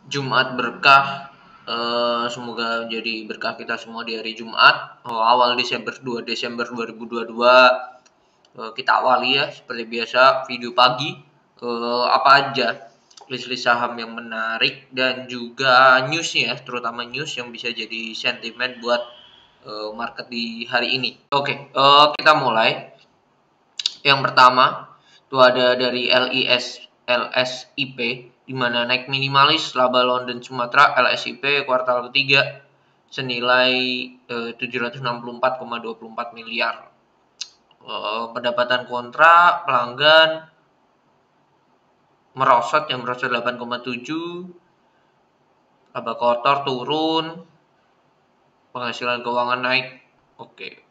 Jumat berkah. Semoga menjadi berkah kita semua di hari Jumat. Awal Desember 2 Desember 2022. Kita awali ya seperti biasa video pagi. Apa aja list-list saham yang menarik dan juga newsnya, terutama news yang bisa jadi sentimen buat market di hari ini. Oke, kita mulai. Yang pertama itu ada dari LSIP di mana naik minimalis laba London Sumatera LSIP kuartal ketiga senilai 764,24 miliar. Pendapatan kontrak pelanggan merosot 8,7, laba kotor turun, penghasilan keuangan naik. Oke.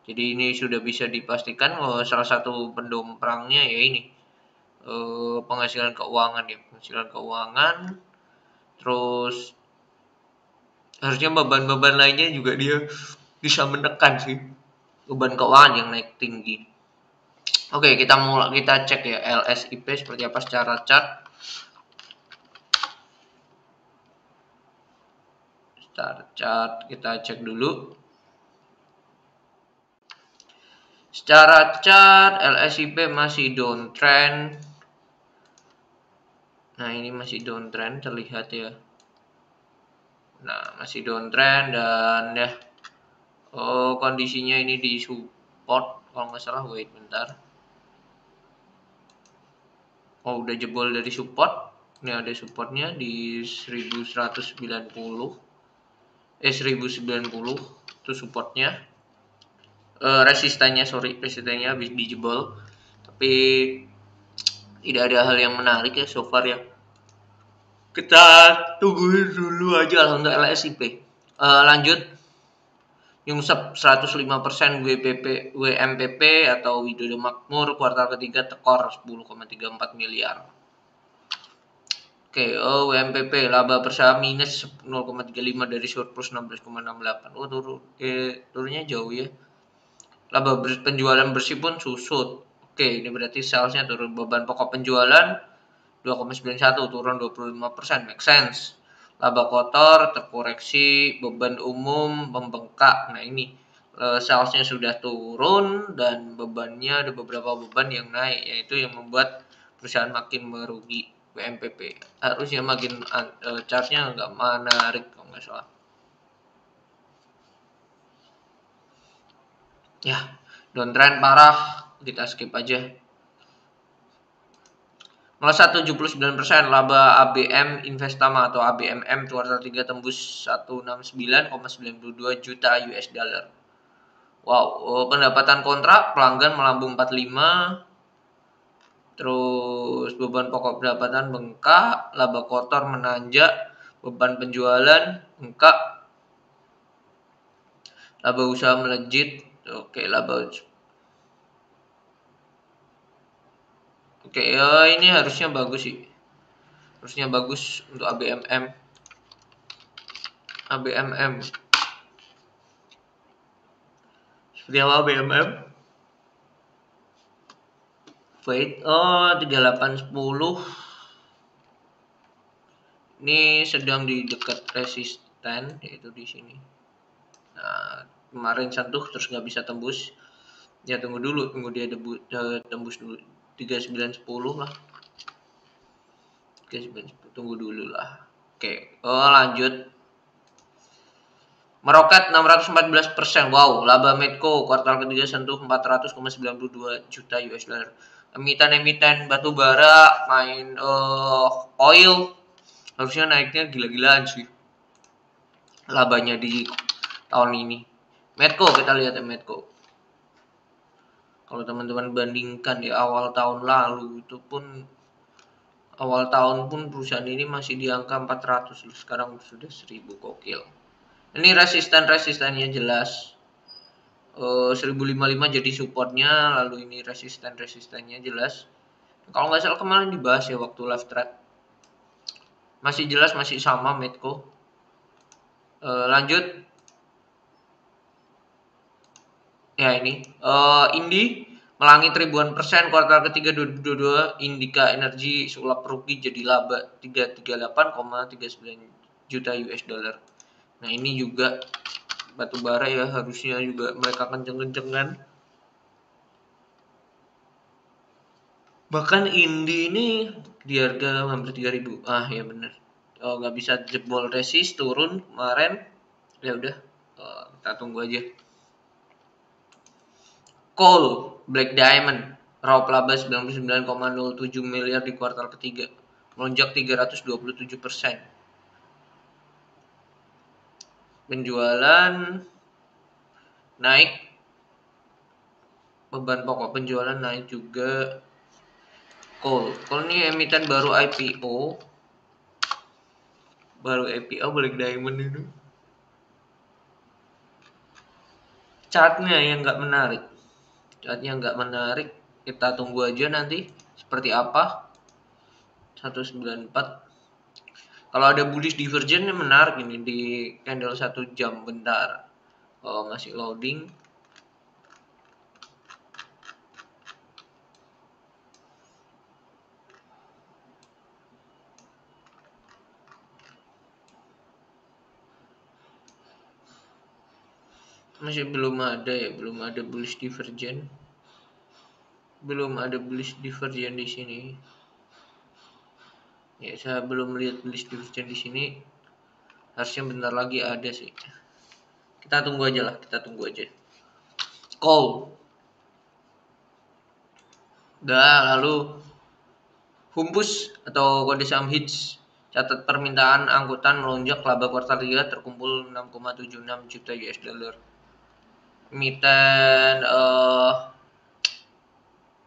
Jadi ini sudah bisa dipastikan bahwa salah satu pendongkrangnya ya ini penghasilan keuangan ya, penghasilan keuangan. Terus harusnya beban-beban lainnya juga dia bisa menekan sih beban keuangan yang naik tinggi. Oke, kita cek ya LSIP seperti apa secara chart. Secara chart kita cek dulu. Secara chart LSIP masih downtrend. Nah, ini masih downtrend terlihat ya. Nah, masih downtrend dan ya kondisinya ini di support kalau nggak salah. Wait bentar. Oh, udah jebol dari support. Ini ada supportnya di 1190. 1090 itu supportnya. Resistennya habis dijebol. Tapi tidak ada hal yang menarik ya so far ya. Kita tungguin dulu aja lah untuk LSIP. Lanjut. Nyungsep 105% WMPP atau Widodo Makmur kuartal ketiga tekor 10,34 miliar. Oke, WMPP laba bersama minus 0,35 dari surplus 16,68. Oh, turunnya jauh ya. Laba penjualan bersih pun susut. Oke, ini berarti salesnya turun. Beban pokok penjualan 2,91 turun 25%. Make sense. Laba kotor terkoreksi, beban umum membengkak. Nah, ini salesnya sudah turun dan bebannya ada beberapa beban yang naik, yaitu yang membuat perusahaan makin merugi. WMPP harusnya makin chartnya nggak menarik kalau nggak salah. Ya, downtrend parah, kita skip aja. 0,179% laba ABM Investama atau ABMM kuartal 3 tembus 169,92 juta US dollar. Wow, pendapatan kontrak pelanggan melambung 45. Terus beban pokok pendapatan bengkak, laba kotor menanjak, beban penjualan bengkak, laba usaha melejit. Oke, Oke, ya ini harusnya bagus sih. Harusnya bagus untuk ABMM. Seperti apa ABMM? Wait, 3810. Ini sedang di dekat resisten, yaitu di sini. Nah, kemarin sentuh terus nggak bisa tembus. Ya tunggu dia tembus dulu 3910 lah. 3910 tunggu dulu lah. Oke, lanjut. Meroket 614%. Wow, laba Medco kuartal ketiga sentuh 400,92 juta US dollar. Emiten batu bara, main oil harusnya naiknya gila-gilaan sih. Labanya di tahun ini. Medco, kita lihat ya Medco. Kalau teman-teman bandingkan di awal tahun lalu itu pun perusahaan ini masih di angka 400, sekarang sudah 1000, gokil. Ini resistennya jelas. 1055 jadi supportnya, lalu ini resistennya jelas. Kalau nggak salah kemarin dibahas ya waktu live thread. Masih jelas, masih sama Medco. Lanjut. Ya ini Indi melangit ribuan persen kuartal ketiga 2022. Indika Energi sulap rugi jadi laba 338,39 juta US dollar. Nah, ini juga batu bara ya, harusnya juga mereka kenceng-kencengan. Bahkan Indi ini di harga hampir 3000. Ah ya bener. Oh, nggak bisa jebol resist, turun kemarin. Ya udah, kita tunggu aja. Coal, Black Diamond, raup laba 99,07 miliar di kuartal ketiga, melonjak 327%. Penjualan naik, beban pokok penjualan naik juga. Coal ini emiten baru IPO, Black Diamond itu. Chartnya yang nggak menarik, kita tunggu aja nanti seperti apa. 194. Kalau ada bullish divergence yang menarik ini di candle 1 jam. Bentar, masih loading. Masih belum ada bullish divergence. Di sini. Ya, saya belum lihat bullish divergence di sini. Harusnya bentar lagi ada sih. Kita tunggu aja. Call. Lalu Humpus atau kode saham HITS. Catat permintaan angkutan melonjak, laba kuartal 3 terkumpul 6,76 juta US dollar. Emiten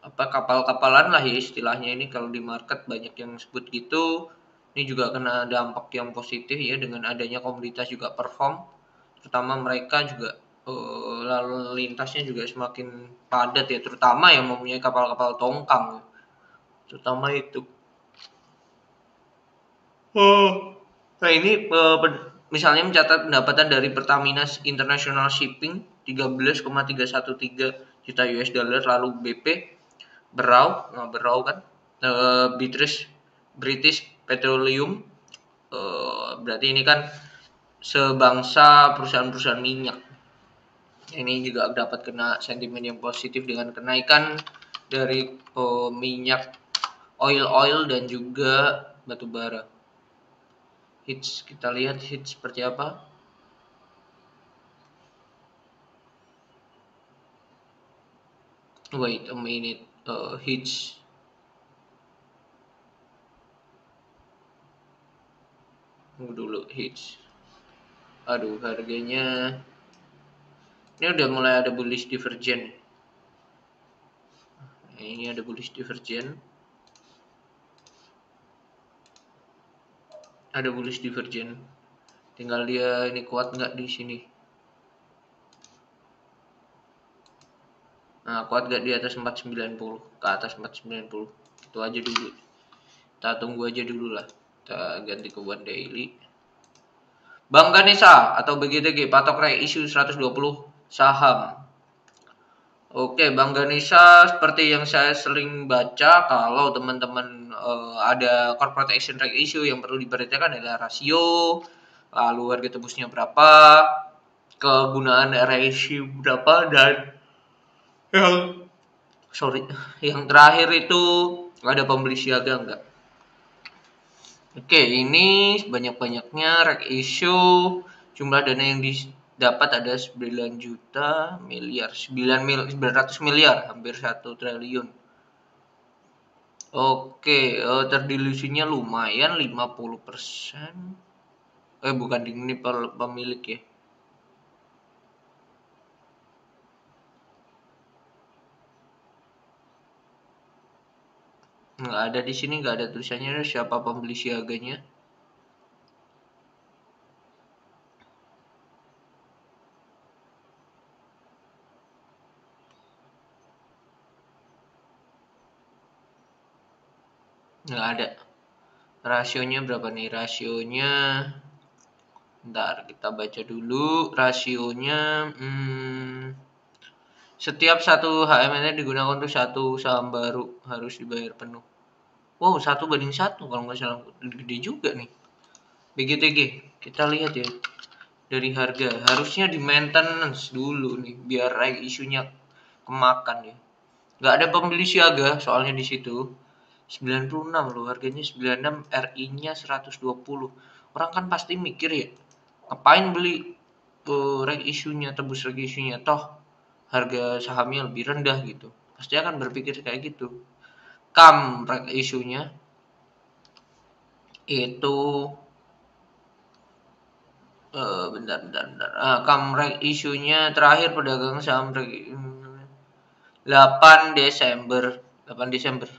kapal-kapalan lah ya istilahnya, ini kalau di market banyak yang sebut gitu. Ini juga kena dampak yang positif ya, dengan adanya komoditas juga perform, terutama mereka juga lalu lintasnya juga semakin padat ya, terutama yang mempunyai kapal-kapal tongkang, terutama itu. Nah, ini misalnya mencatat pendapatan dari Pertamina International Shipping 13,313 juta US dollar, lalu BP Berau kan, British Petroleum, berarti ini kan sebangsa perusahaan-perusahaan minyak. Ini juga dapat kena sentimen yang positif dengan kenaikan dari minyak, oil dan juga batu bara. HITS, kita lihat HITS seperti apa. Wait a minute, HITS. Tunggu dulu, HITS. Aduh, harganya ini udah mulai ada bullish divergence. Nah, ini ada bullish divergence. Tinggal dia ini kuat nggak di sini. Nah, kuat nggak di atas 490, ke atas 490. Itu aja dulu. Kita tunggu aja dulu lah. Kita ganti ke one daily. Bank Ganesha atau BGTG patok reissue 120 saham. Oke, Bank Ganesha seperti yang saya sering baca, kalau teman-teman ada corporate action right issue, yang perlu diperhatikan adalah rasio, lalu harga tembusnya berapa, kegunaan ratio berapa, dan yang terakhir itu ada pembeli siaga enggak. Oke, ini sebanyak-banyaknya right issue, jumlah dana yang dapat ada 9 juta miliar, 900 miliar, hampir 1 triliun. Oke, terdilusinya lumayan 50%. Bukan, ini pemilik ya. Nggak ada di sini, nggak ada tulisannya siapa pembeli siaganya. Nggak ada. Rasionya berapa nih? Rasionya, bentar kita baca dulu. Rasionya Setiap satu HMN digunakan untuk satu saham baru harus dibayar penuh. Wow, 1 banding 1 kalau nggak salah, gede juga nih. BGTG, kita lihat ya. Dari harga harusnya di maintenance dulu nih biar right isunya kemakan ya. Nggak ada pembeli siaga soalnya di situ. 96 loh harganya, 96, RI-nya 120. Orang kan pasti mikir ya, ngapain beli right isunya, tebus right isunya, toh harga sahamnya lebih rendah gitu. Pasti akan berpikir kayak gitu. Right isunya itu bentar. Right isunya terakhir perdagangan saham 8 Desember 8 Desember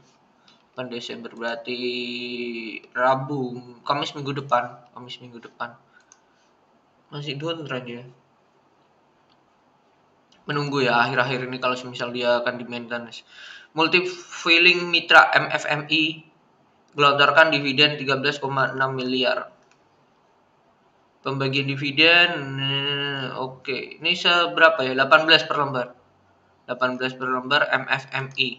8 Desember berarti Kamis minggu depan masih downtrend ya. Menunggu ya akhir-akhir ini kalau misal dia akan di maintenance. Multi-Feeling Mitra MFMI gelontorkan dividen 13,6 miliar. Pembagian dividen oke. Ini seberapa ya? 18 per lembar. 18 per lembar MFMI.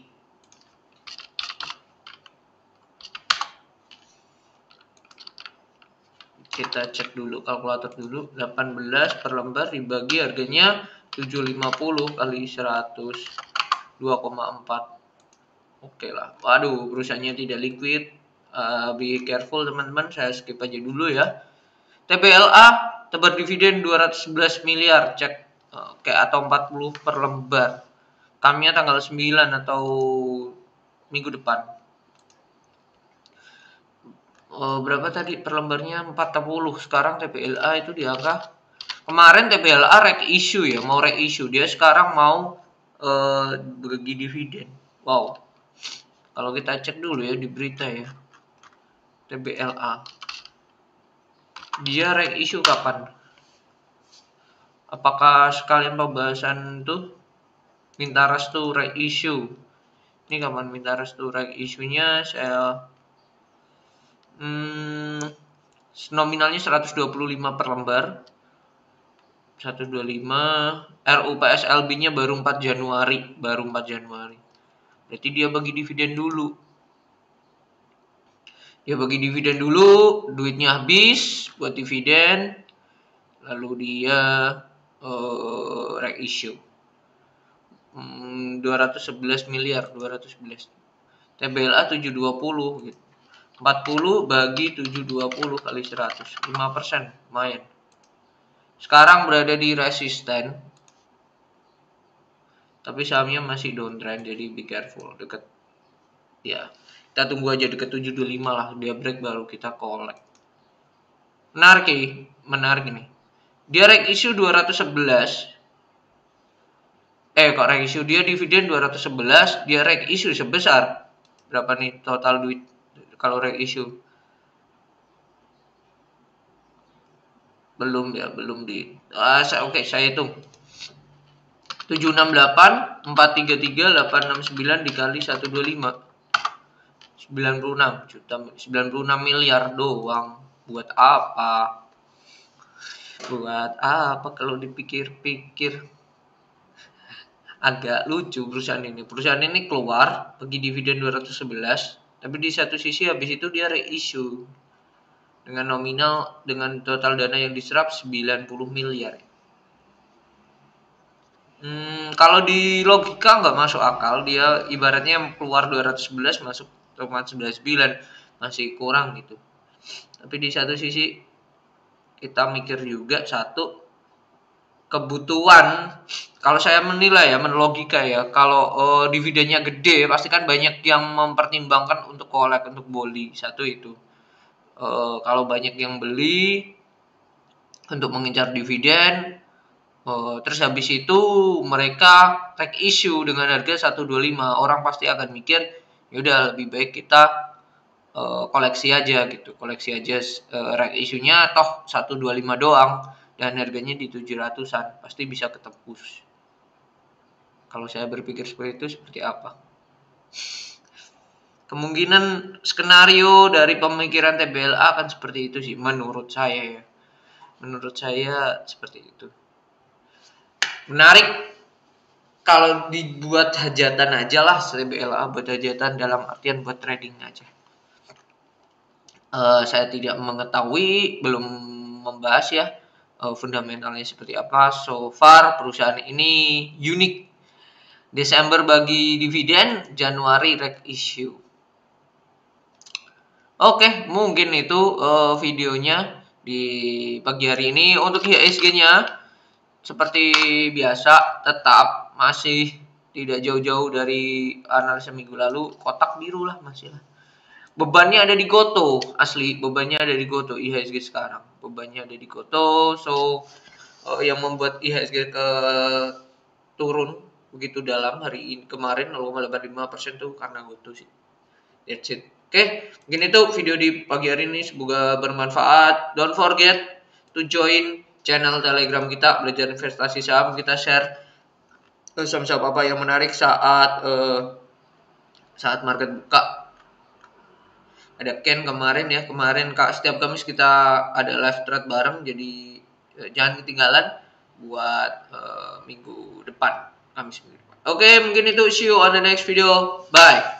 Kita cek dulu kalkulator dulu. 18 per lembar dibagi harganya 750 kali 100 2,4. Oke lah. Waduh, perusahaannya tidak liquid. Be careful teman-teman. Saya skip aja dulu ya. TBLA tebar dividen 211 miliar. Cek oke, atau 40 per lembar. Kamnya tanggal 9 atau minggu depan. Berapa tadi per lembarnya? 40. Sekarang TBLA itu di angka, kemarin TBLA reg issue ya, mau reg issue. Dia sekarang mau bagi dividen. Wow. Kalau kita cek dulu ya di berita ya. TBLA. Dia reg issue kapan? Apakah sekalian pembahasan tuh minta restu reg issue? Ini kapan minta restu reg issue-nya? Saya nominalnya 125 per lembar. 125. RUPSLB-nya baru 4 Januari. Berarti dia bagi dividen dulu. Duitnya habis buat dividen. Lalu dia reg issue. 211 miliar. TBLA 720 gitu. 40 bagi 720 kali 100. 5%. Lumayan. Sekarang berada di resisten. Tapi sahamnya masih downtrend, jadi be careful. Deket ya. Kita tunggu aja deket 725 lah. Dia break baru kita collect. Menarik ini. Dia reg issue 211. Kok reg issue? Dia dividen 211, dia reg issue sebesar berapa nih total duit kalau reg issue? Belum di. Oke, saya hitung. 768 433 869 dikali 125. 96 juta, 96 miliar doang. Buat apa? Kalau dipikir-pikir? Agak lucu perusahaan ini. Perusahaan ini keluar bagi dividen 211, tapi di satu sisi habis itu dia reissue dengan nominal, dengan total dana yang diserap 90 miliar. Kalau di logika nggak masuk akal. Dia ibaratnya keluar 211 masuk 99, masih kurang gitu. Tapi di satu sisi kita mikir juga, satu kebutuhan. Kalau saya menilai ya, menlogika ya, kalau dividennya gede pasti kan banyak yang mempertimbangkan untuk collect, untuk beli. Satu itu. Kalau banyak yang beli untuk mengincar dividen, terus habis itu mereka take issue dengan harga 125, orang pasti akan mikir yaudah lebih baik kita koleksi aja gitu. Right issue-nya toh 125 doang dan harganya di 700-an, pasti bisa ketebus. Kalau saya berpikir seperti itu, seperti apa? Kemungkinan skenario dari pemikiran TBLA akan seperti itu sih, menurut saya ya. Menurut saya seperti itu. Menarik. kalau dibuat hajatan aja lah, CBLA buat hajatan dalam artian buat trading aja. Saya tidak mengetahui, belum membahas ya fundamentalnya seperti apa. So far perusahaan ini unik. Desember bagi dividen, Januari reg issue. Oke, mungkin itu videonya di pagi hari ini. Untuk IHSG-nya seperti biasa tetap masih tidak jauh-jauh dari analisa minggu lalu, kotak biru lah masih lah. Bebannya ada di Goto, asli bebannya ada di Goto IHSG sekarang. Bebannya ada di Goto, so yang membuat IHSG ke turun begitu dalam hari ini kemarin 0,85% tuh karena Goto sih. That's it. Oke, mungkin itu video di pagi hari ini, semoga bermanfaat. Don't forget to join channel Telegram kita, belajar investasi saham. Kita share saham-saham apa yang menarik saat market buka. Ada Ken kemarin ya, Kak, setiap Kamis kita ada live trade bareng, jadi jangan ketinggalan buat minggu depan, Kamis minggu depan. Oke, mungkin itu, see you on the next video. Bye.